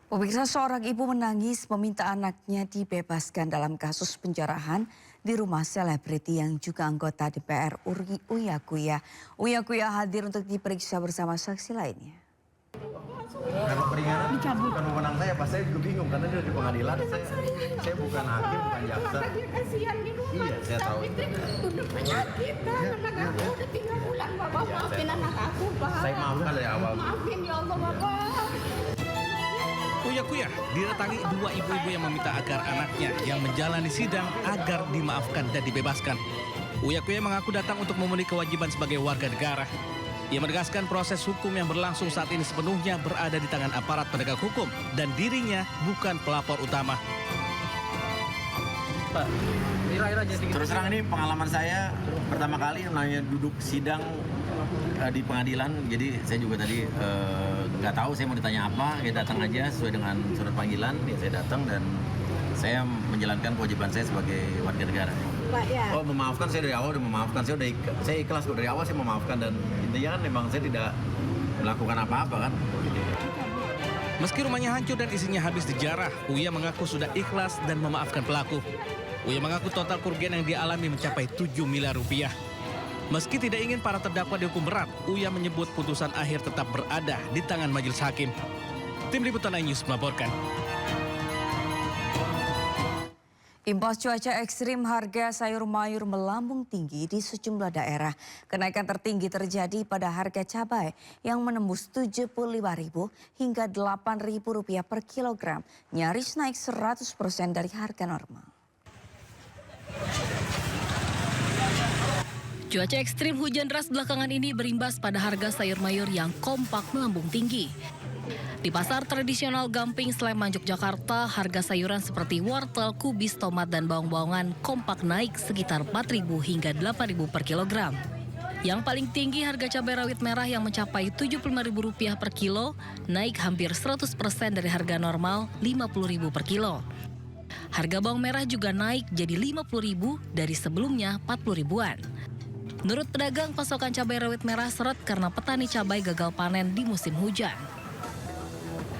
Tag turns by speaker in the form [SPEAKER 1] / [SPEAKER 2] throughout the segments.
[SPEAKER 1] Pemirsa, seorang ibu menangis meminta anaknya dibebaskan dalam kasus penjarahan di rumah selebriti yang juga anggota DPR Uya Kuya. Uya Kuya hadir untuk diperiksa bersama saksi lainnya.
[SPEAKER 2] Kalau peringanan bukan wewenang saya, Pak. Saya juga bingung karena dia di pengadilan. Saya bukan hakim, bukan jaksa. Iya, saya tahu.
[SPEAKER 3] Udah penyakit, anak aku udah 3 bulan, Bapak. Maafin anak aku, Pak.
[SPEAKER 2] Saya maafkan dari awal.
[SPEAKER 3] Maafin ya Allah, Bapak.
[SPEAKER 4] Uya Kuya didatangi dua ibu-ibu yang meminta agar anaknya yang menjalani sidang agar dimaafkan dan dibebaskan. Uya Kuya mengaku datang untuk memenuhi kewajiban sebagai warga negara. Ia menegaskan proses hukum yang berlangsung saat ini sepenuhnya berada di tangan aparat penegak hukum dan dirinya bukan pelapor utama.
[SPEAKER 2] Terus terang ini pengalaman saya pertama kali namanya duduk sidang di pengadilan. Jadi saya juga tadi nggak tahu saya mau ditanya apa. Saya datang aja sesuai dengan surat panggilan. Ya saya datang dan saya menjalankan kewajiban saya sebagai warga negara.
[SPEAKER 3] Pak, ya.
[SPEAKER 2] Oh, memaafkan, saya dari awal udah memaafkan. Saya ikhlas kok, dari awal saya memaafkan, dan intinya kan memang saya tidak melakukan apa-apa kan.
[SPEAKER 4] Meski rumahnya hancur dan isinya habis dijarah, Uya mengaku sudah ikhlas dan memaafkan pelaku. Uya mengaku total kerugian yang dialami mencapai 7 miliar rupiah. Meski tidak ingin para terdakwa dihukum berat, Uya menyebut putusan akhir tetap berada di tangan majelis hakim. Tim Liputan iNews melaporkan.
[SPEAKER 1] Imbas cuaca ekstrim, harga sayur mayur melambung tinggi di sejumlah daerah. Kenaikan tertinggi terjadi pada harga cabai yang menembus Rp75.000 hingga Rp8.000 per kilogram, nyaris naik 100% dari harga normal.
[SPEAKER 5] Cuaca ekstrim hujan deras belakangan ini berimbas pada harga sayur mayur yang kompak melambung tinggi. Di pasar tradisional Gamping, Sleman, Yogyakarta, harga sayuran seperti wortel, kubis, tomat, dan bawang-bawangan kompak naik sekitar Rp4.000 hingga Rp8.000 per kilogram. Yang paling tinggi harga cabai rawit merah yang mencapai Rp75.000 per kilo, naik hampir 100% dari harga normal Rp50.000 per kilo. Harga bawang merah juga naik jadi Rp50.000 dari sebelumnya Rp40.000-an. Menurut pedagang, pasokan cabai rawit merah seret karena petani cabai gagal panen di musim hujan.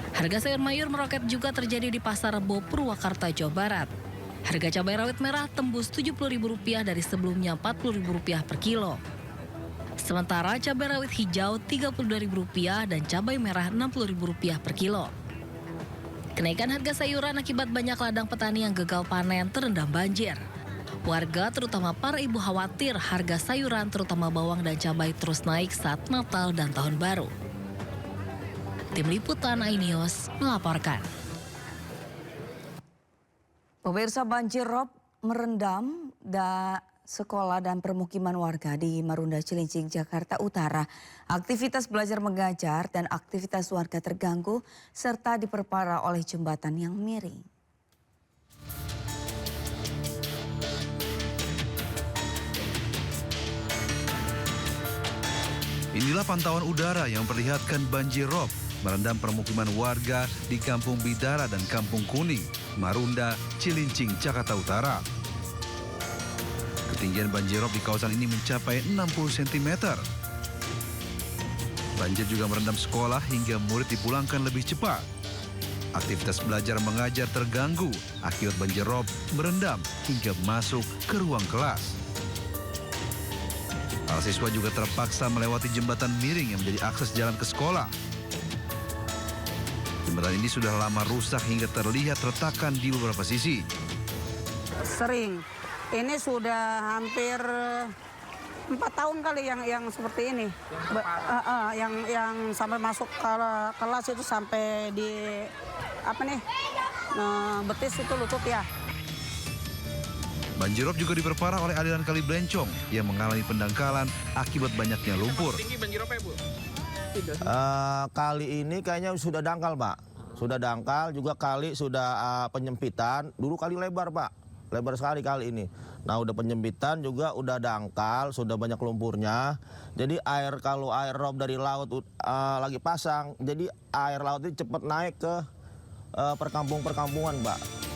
[SPEAKER 5] Harga sayur mayur meroket juga terjadi di Pasar Rebo, Purwakarta, Jawa Barat. Harga cabai rawit merah tembus Rp70.000 dari sebelumnya Rp40.000 per kilo. Sementara cabai rawit hijau Rp32.000 dan cabai merah Rp60.000 per kilo. Kenaikan harga sayuran akibat banyak ladang petani yang gagal panen terendam banjir. Warga terutama para ibu khawatir harga sayuran terutama bawang dan cabai terus naik saat Natal dan Tahun Baru. Tim Liputan iNews melaporkan.
[SPEAKER 1] Pemirsa, banjir rob merendam sekolah dan permukiman warga di Marunda, Cilincing, Jakarta Utara. Aktivitas belajar mengajar dan aktivitas warga terganggu serta diperparah oleh jembatan yang miring.
[SPEAKER 6] Inilah pantauan udara yang memperlihatkan banjir rob merendam permukiman warga di Kampung Bidara dan Kampung Kuning, Marunda, Cilincing, Jakarta Utara. Ketinggian banjir rob di kawasan ini mencapai 60 cm. Banjir juga merendam sekolah hingga murid dipulangkan lebih cepat. Aktivitas belajar mengajar terganggu akibat banjir rob merendam hingga masuk ke ruang kelas. Para siswa juga terpaksa melewati jembatan miring yang menjadi akses jalan ke sekolah. Jembatan ini sudah lama rusak hingga terlihat retakan di beberapa sisi.
[SPEAKER 7] Sering. Ini sudah hampir 4 tahun kali yang seperti ini. Yang sampai masuk ke kelas itu sampai di betis itu lutut ya.
[SPEAKER 6] Banjir rob juga diperparah oleh aliran kali Blencong yang mengalami pendangkalan akibat banyaknya lumpur.
[SPEAKER 8] Kali ini kayaknya sudah dangkal, Pak. Sudah dangkal, juga kali sudah penyempitan. Dulu kali lebar, Pak. Lebar sekali kali ini. Nah, udah penyempitan juga udah dangkal, sudah banyak lumpurnya. Jadi kalau air rob dari laut lagi pasang, jadi air laut ini cepat naik ke perkampungan, Pak.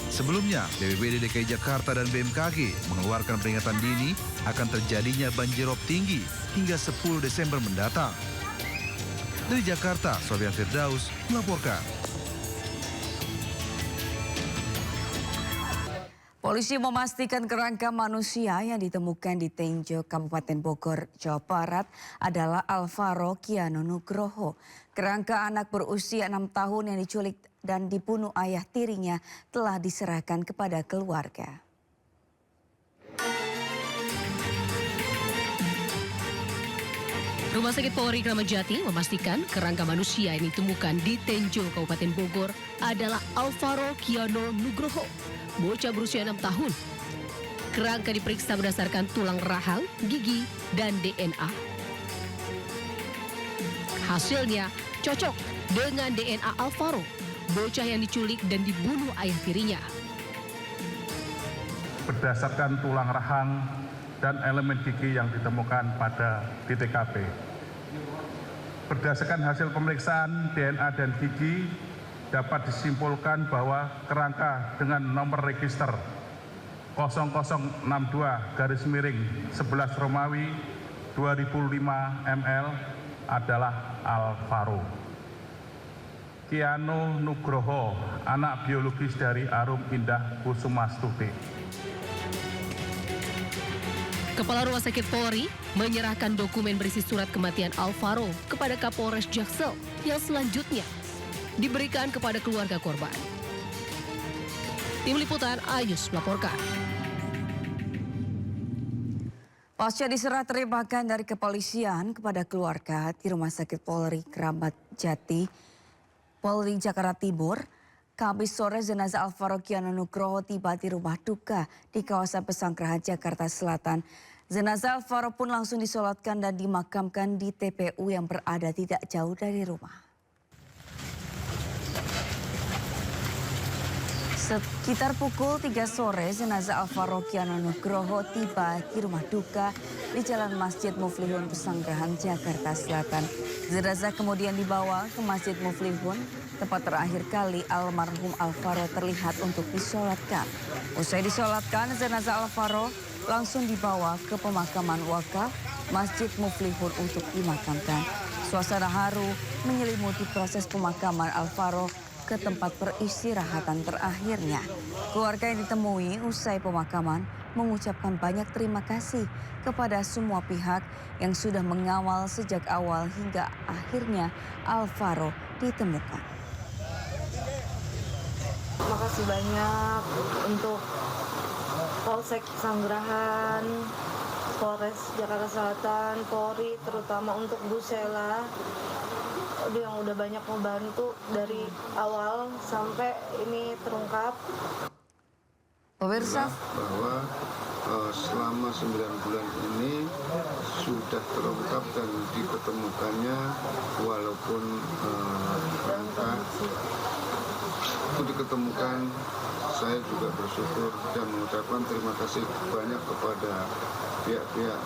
[SPEAKER 6] Sebelumnya, BPBD DKI Jakarta dan BMKG mengeluarkan peringatan dini akan terjadinya banjir rob tinggi hingga 10 Desember mendatang. Dari Jakarta, Sofian Firdaus melaporkan.
[SPEAKER 1] Polisi memastikan kerangka manusia yang ditemukan di Tenjo, Kabupaten Bogor, Jawa Barat adalah Alvaro Kiano Nugroho. Kerangka anak berusia 6 tahun yang diculik dan dibunuh ayah tirinya telah diserahkan kepada keluarga.
[SPEAKER 5] Rumah Sakit Polri Kramat Jati memastikan kerangka manusia yang ditemukan di Tenjo, Kabupaten Bogor adalah Alvaro Kiano Nugroho, bocah berusia 6 tahun. Kerangka diperiksa berdasarkan tulang rahang, gigi, dan DNA. Hasilnya cocok dengan DNA Alvaro, bocah yang diculik dan dibunuh ayah tirinya.
[SPEAKER 9] Berdasarkan tulang rahang dan elemen gigi yang ditemukan di TKP. Berdasarkan hasil pemeriksaan DNA dan gigi, dapat disimpulkan bahwa kerangka dengan nomor register 0062 /11 Romawi 2005 ML adalah Alvaro Kiano Nugroho, anak biologis dari Arum Indah Kusumastuti.
[SPEAKER 5] Kepala Rumah Sakit Polri menyerahkan dokumen berisi surat kematian Alvaro kepada Kapolres Jaksel yang selanjutnya diberikan kepada keluarga korban. Tim Liputan Ayus melaporkan.
[SPEAKER 1] Pasca diserah terimakan dari kepolisian kepada keluarga di Rumah Sakit Polri Kramat Jati, Polri Jakarta Timur, Kamis sore jenazah Alvaro Kiano Nugroho tiba di rumah duka di kawasan Pesanggerahan Jakarta Selatan. Jenazah Alvaro pun langsung disolatkan dan dimakamkan di TPU yang berada tidak jauh dari rumah. Sekitar pukul 3 sore, jenazah Alvaro Kiano Nugroho tiba di rumah duka di Jalan Masjid Muflihun, Pesanggerahan, Jakarta Selatan. Jenazah kemudian dibawa ke Masjid Muflihun, tempat terakhir kali almarhum Alvaro terlihat untuk disolatkan. Usai disolatkan, jenazah Alvaro langsung dibawa ke pemakaman wakaf Masjid Muflihun untuk dimakamkan. Suasana haru menyelimuti proses pemakaman Alvaro ke tempat peristirahatan terakhirnya. Keluarga yang ditemui usai pemakaman mengucapkan banyak terima kasih kepada semua pihak yang sudah mengawal sejak awal hingga akhirnya Alvaro ditemukan.
[SPEAKER 10] Makasih banyak untuk Polsek Pesanggerahan, Polres Jakarta Selatan, Polri, terutama untuk Bu Sela yang udah banyak membantu dari awal sampai ini terungkap.
[SPEAKER 1] Pemirsa,
[SPEAKER 11] bahwa selama 9 bulan ini sudah terungkap dan diketemukannya walaupun kerangka itu diketemukan, saya juga bersyukur dan mengucapkan terima kasih banyak kepada pihak-pihak